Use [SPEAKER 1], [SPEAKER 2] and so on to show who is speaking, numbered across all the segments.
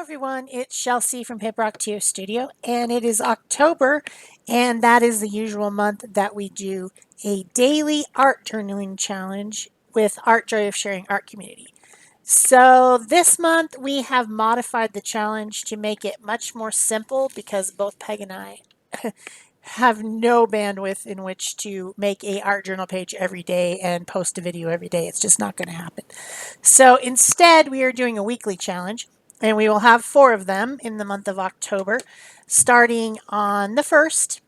[SPEAKER 1] everyone, it's Shel C from PaperOcotilloStudio, and it is October, and that is the usual month that we do a daily art journaling challenge with Art Joy of Sharing Art Community. So this month we have modified the challenge to make it much more simple because both Peg and I have no bandwidth in which to make a art journal page every day and post a video every day. It's just not going to happen. So instead, we are doing a weekly challenge, and we will have 4 of them in the month of October, starting on the 1st.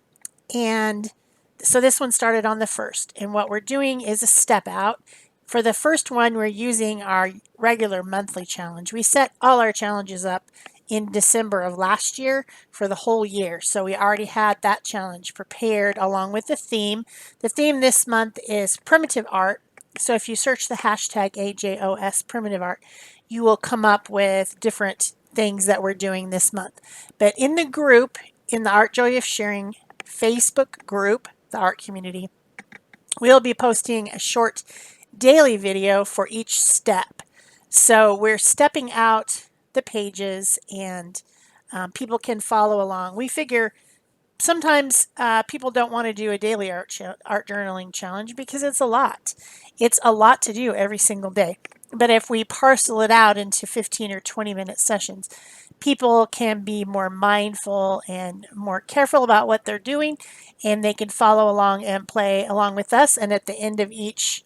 [SPEAKER 1] And so this one started on the 1st. And what we're doing is a step out. For the first one, we're using our regular monthly challenge. We set all our challenges up in December of last year for the whole year. So we already had that challenge prepared along with the theme. The theme this month is primitive art. So if you search the hashtag AJOS primitive art, you will come up with different things that we're doing this month. But in the group, in the Art Joy of Sharing Facebook group, the art community, we'll be posting a short daily video for each step. So we're stepping out the pages and people can follow along. We figure sometimes people don't want to do a daily art journaling challenge because it's a lot. It's a lot to do every single day. But if we parcel it out into 15 or 20-minute sessions, people can be more mindful and more careful about what they're doing, and they can follow along and play along with us. And at the end of each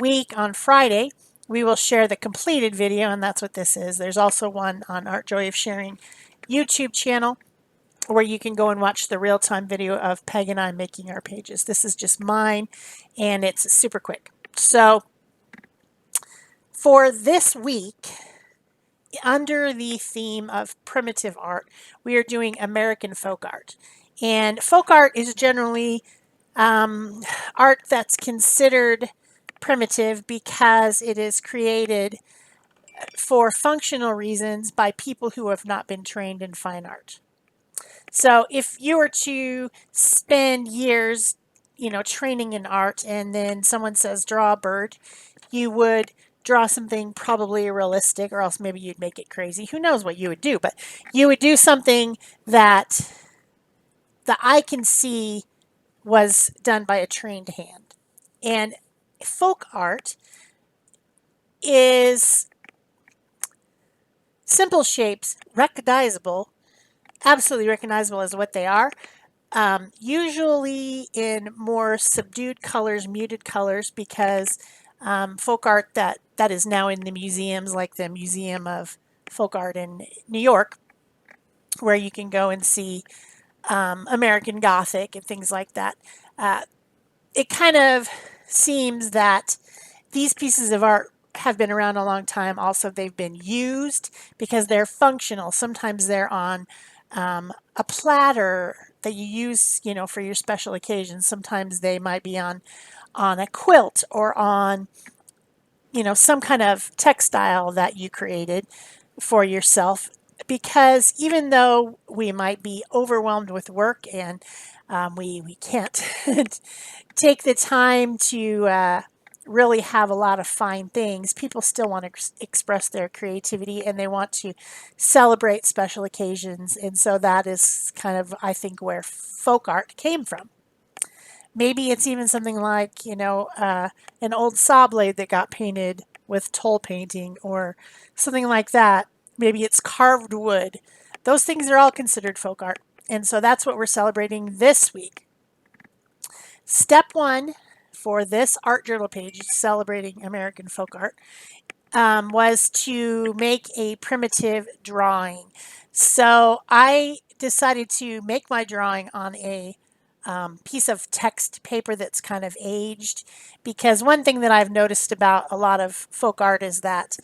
[SPEAKER 1] week on Friday, we will share the completed video, and that's what this is. There's also one on Art Joy of Sharing YouTube channel where you can go and watch the real-time video of Peg and I making our pages. This is just mine, and it's super quick. So for this week, under the theme of primitive art, we are doing American folk art. And folk art is generally art that's considered primitive because it is created for functional reasons by people who have not been trained in fine art. So if you were to spend years, training in art, and then someone says draw a bird, you would draw something probably realistic, or else maybe you'd make it crazy. Who knows what you would do, but you would do something that the eye can see was done by a trained hand. And folk art is simple shapes, absolutely recognizable as what they are, usually in more subdued colors, muted colors, because folk art that is now in the museums, like the Museum of Folk Art in New York, where you can go and see American Gothic and things like that. It kind of seems that these pieces of art have been around a long time. Also, they've been used because they're functional. Sometimes they're on a platter that you use, for your special occasions. Sometimes they might be on a quilt or on, some kind of textile that you created for yourself. Because even though we might be overwhelmed with work and we can't take the time to really have a lot of fine things, people still want to express their creativity and they want to celebrate special occasions. And so that is kind of, I think, where folk art came from. Maybe it's even something like, an old saw blade that got painted with toll painting or something like that. Maybe it's carved wood. Those things are all considered folk art. And so that's what we're celebrating this week. Step 1 for this art journal page celebrating American folk art was to make a primitive drawing. So I decided to make my drawing on a piece of text paper that's kind of aged, because one thing that I've noticed about a lot of folk art is that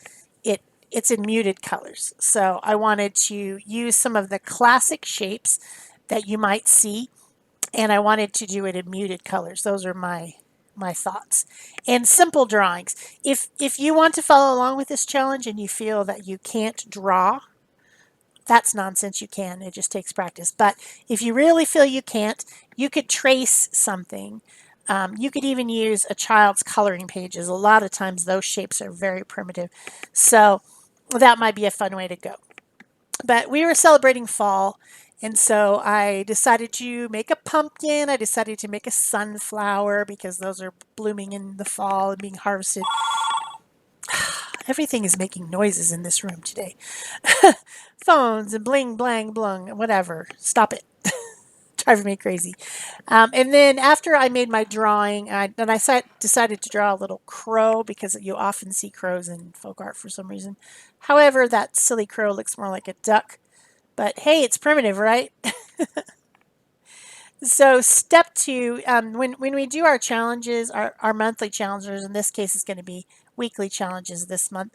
[SPEAKER 1] it's in muted colors. So I wanted to use some of the classic shapes that you might see, and I wanted to do it in muted colors. Those are my thoughts. And simple drawings. If you want to follow along with this challenge and you feel that you can't draw, that's nonsense. You can. It just takes practice. But if you really feel you can't, you could trace something. You could even use a child's coloring pages. A lot of times those shapes are very primitive. So that might be a fun way to go. But we were celebrating fall, and so I decided to make a pumpkin. I decided to make a sunflower because those are blooming in the fall and being harvested. Everything is making noises in this room today. Phones and bling, blang, blung, whatever. Stop it. Driving me crazy. And then after I made my drawing, decided to draw a little crow because you often see crows in folk art for some reason. However, that silly crow looks more like a duck. But hey, it's primitive, right? So step two, when we do our challenges, our monthly challenges, in this case it's going to be weekly challenges this month,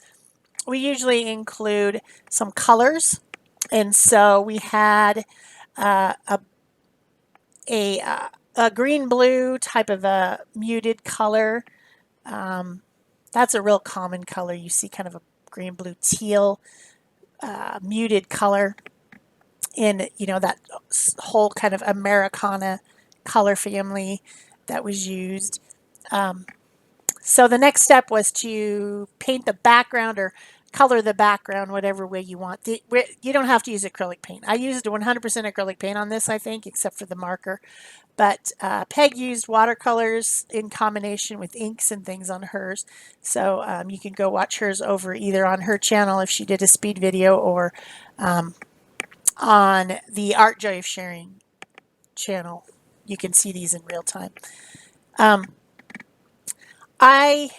[SPEAKER 1] we usually include some colors. And so we had uh, a, a green blue type of a muted color. That's a real common color. You see kind of a green blue teal muted color in, you know, that whole kind of Americana color family that was used. So the next step was to paint the background or color the background whatever way you want. You don't have to use acrylic paint. I used 100% acrylic paint on this, I think, except for the marker. But Peg used watercolors in combination with inks and things on hers. So you can go watch hers over either on her channel if she did a speed video or on the Art Joy of Sharing channel. You can see these in real time. I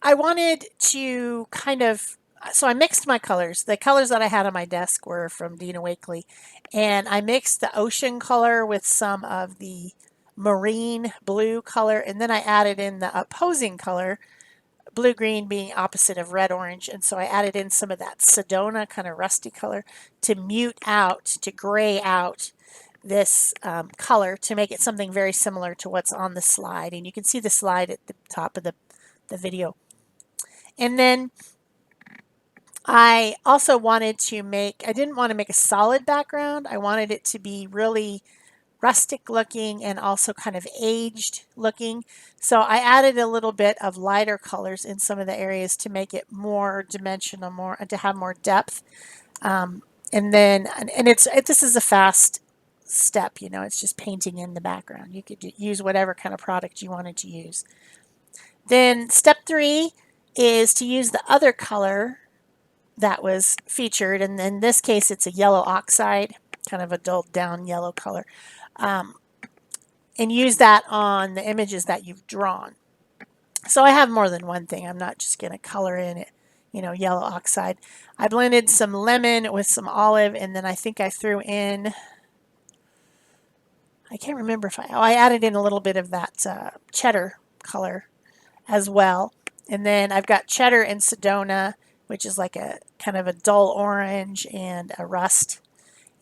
[SPEAKER 1] I wanted to kind of, so I mixed my colors. The colors that I had on my desk were from Dina Wakley, and I mixed the ocean color with some of the marine blue color, and then I added in the opposing color, blue green being opposite of red orange, and so I added in some of that Sedona kind of rusty color to mute out, to gray out this color to make it something very similar to what's on the slide. And you can see the slide at the top of the video. And then I also wanted to make, I didn't want to make a solid background. I wanted it to be really rustic looking and also kind of aged looking. So I added a little bit of lighter colors in some of the areas to make it more dimensional, more to have more depth. And then, and this is a fast step, you know, it's just painting in the background. You could use whatever kind of product you wanted to use. Then step 3 is to use the other color that was featured, and in this case it's a yellow oxide, kind of a dulled down yellow color, and use that on the images that you've drawn. So I have more than one thing. I'm not just going to color in it, you know, yellow oxide. I blended some lemon with some olive, and then I think I threw in, I can't remember if I added in a little bit of that cheddar color as well. And then I've got cheddar and Sedona, which is like a kind of a dull orange and a rust.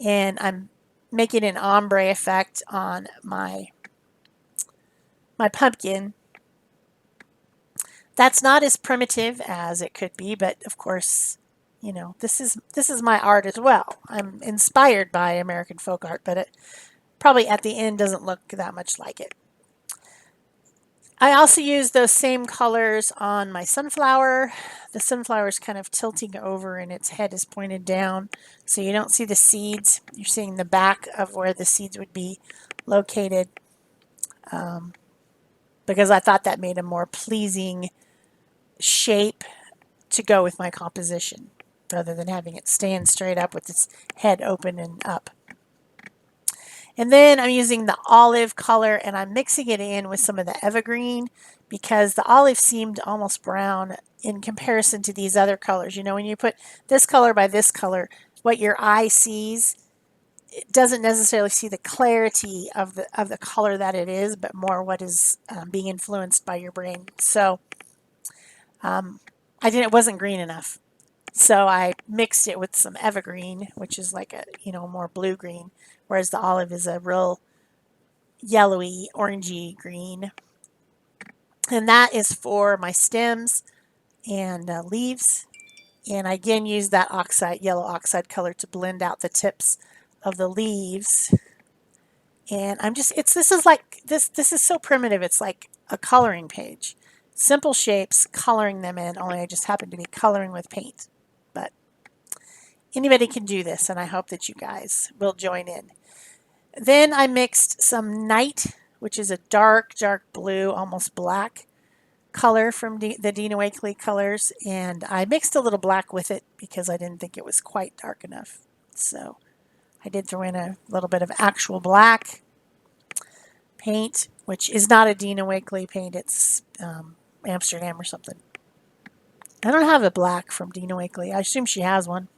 [SPEAKER 1] And I'm making an ombre effect on my pumpkin. That's not as primitive as it could be, but of course, you know, this is my art as well. I'm inspired by American folk art, but it probably at the end doesn't look that much like it. I also use those same colors on my sunflower. The sunflower is kind of tilting over and its head is pointed down, so you don't see the seeds. You're seeing the back of where the seeds would be located, because I thought that made a more pleasing shape to go with my composition rather than having it stand straight up with its head open and up. And then I'm using the olive color and I'm mixing it in with some of the evergreen because the olive seemed almost brown in comparison to these other colors. You know, when you put this color by this color, what your eye sees, it doesn't necessarily see the clarity of the color that it is, but more what is being influenced by your brain. So it wasn't green enough. So I mixed it with some evergreen, which is like a, you know, more blue green, whereas the olive is a real yellowy, orangey green. And that is for my stems and leaves. And I again use that yellow oxide color to blend out the tips of the leaves. And this is so primitive. It's like a coloring page. Simple shapes, coloring them in, only I just happen to be coloring with paint. But Anybody can do this, and I hope that you guys will join in. Then I mixed some Night, which is a dark, dark blue, almost black color from the Dina Wakley colors, and I mixed a little black with it because I didn't think it was quite dark enough. So I did throw in a little bit of actual black paint, which is not a Dina Wakley paint. It's Amsterdam or something. I don't have a black from Dina Wakley. I assume she has one.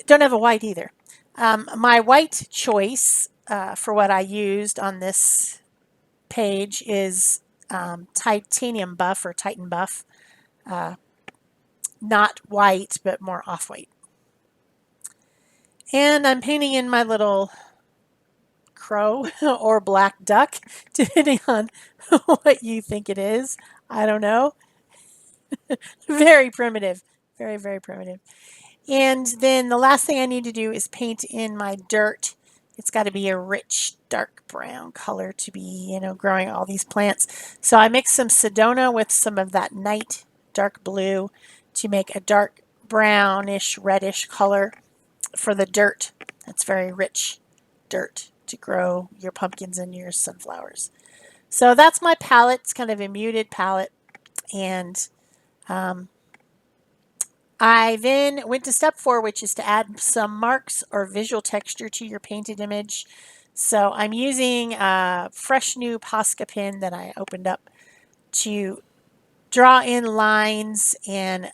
[SPEAKER 1] Don't have a white either. My white choice for what I used on this page is titanium buff or Titan buff. Not white, but more off-white. And I'm painting in my little crow or black duck, depending on what you think it is. I don't know. Very primitive. Very, very primitive. And then the last thing I need to do is paint in my dirt. It's got to be a rich dark brown color to be, growing all these plants. So I mixed some Sedona with some of that Night dark blue to make a dark brownish, reddish color for the dirt. That's very rich dirt to grow your pumpkins and your sunflowers. So that's my palette. It's kind of a muted palette. And I then went to step 4, which is to add some marks or visual texture to your painted image. So I'm using a fresh new Posca pen that I opened up to draw in lines and,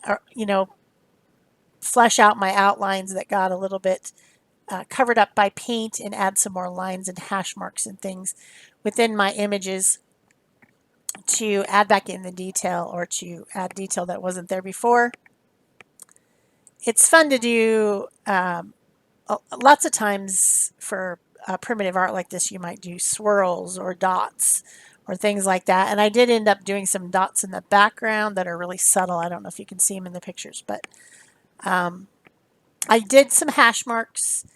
[SPEAKER 1] flesh out my outlines that got a little bit covered up by paint, and add some more lines and hash marks and things within my images to add back in the detail or to add detail that wasn't there before. It's fun to do. Lots of times for primitive art like this, you might do swirls or dots or things like that. And I did end up doing some dots in the background that are really subtle. I don't know if you can see them in the pictures, but I did some hash marks,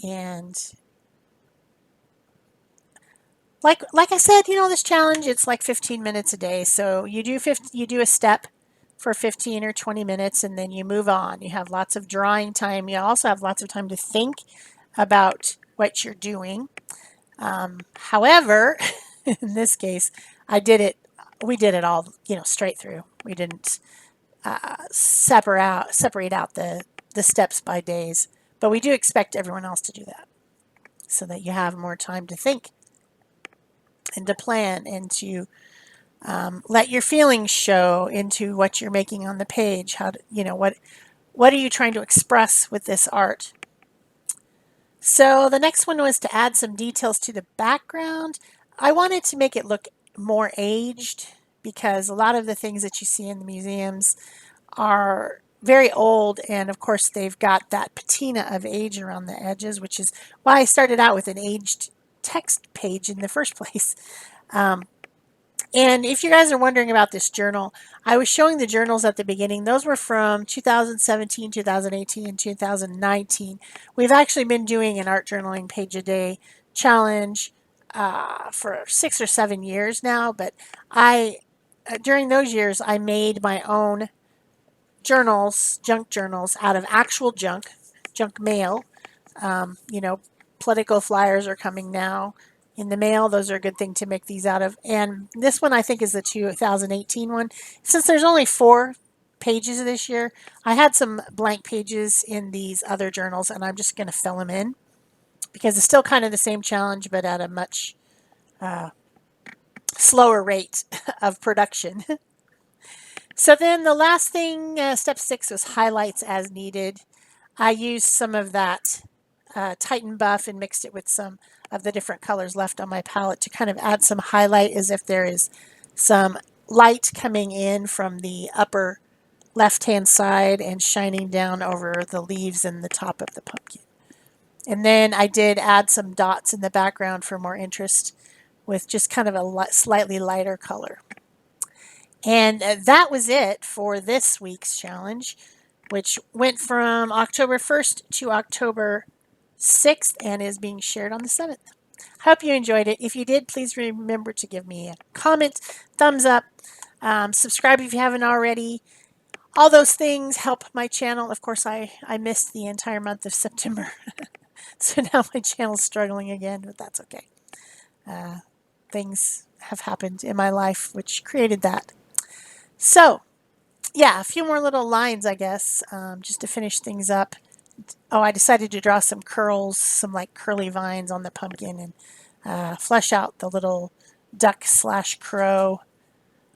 [SPEAKER 1] and like I said, this challenge, it's like 15 minutes a day. So you do a step for 15 or 20 minutes, and then you move on. You have lots of drawing time. You also have lots of time to think about what you're doing. However, in this case, we did it all, straight through. We didn't separate out the steps by days, but we do expect everyone else to do that so that you have more time to think and to plan and to let your feelings show into what you're making on the page. What are you trying to express with this art? So the next one was to add some details to the background. I wanted to make it look more aged because a lot of the things that you see in the museums are very old, and of course they've got that patina of age around the edges, which is why I started out with an aged text page in the first place. And if you guys are wondering about this journal, I was showing the journals at the beginning. Those were from 2017, 2018, and 2019. We've actually been doing an art journaling page a day challenge for 6 or 7 years now, but during those years I made my own journals, junk journals, out of actual junk mail. Political flyers are coming now in the mail. Those are a good thing to make these out of. And this one I think is the 2018 one. Since there's only 4 pages this year, I had some blank pages in these other journals, and I'm just going to fill them in because it's still kind of the same challenge, but at a much slower rate of production. So then the last thing, step 6, was highlights as needed. I used some of that Titan buff and mixed it with some of the different colors left on my palette to kind of add some highlight, as if there is some light coming in from the upper left-hand side and shining down over the leaves and the top of the pumpkin. And then I did add some dots in the background for more interest with just kind of a slightly lighter color. And that was it for this week's challenge, which went from October 1st to October 6th and is being shared on the 7th. Hope you enjoyed it. If you did, please remember to give me a comment, thumbs up, subscribe if you haven't already. all those things help my channel. Of course, I missed the entire month of September. So now my channel's struggling again, but that's okay. Things have happened in my life which created that. So, yeah, a few more little lines, I guess, just to finish things up. Oh, I decided to draw some curls, some like curly vines on the pumpkin, and flesh out the little duck slash crow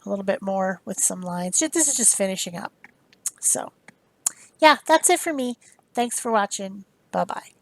[SPEAKER 1] a little bit more with some lines. This is just finishing up. So, yeah, that's it for me. Thanks for watching. Bye bye.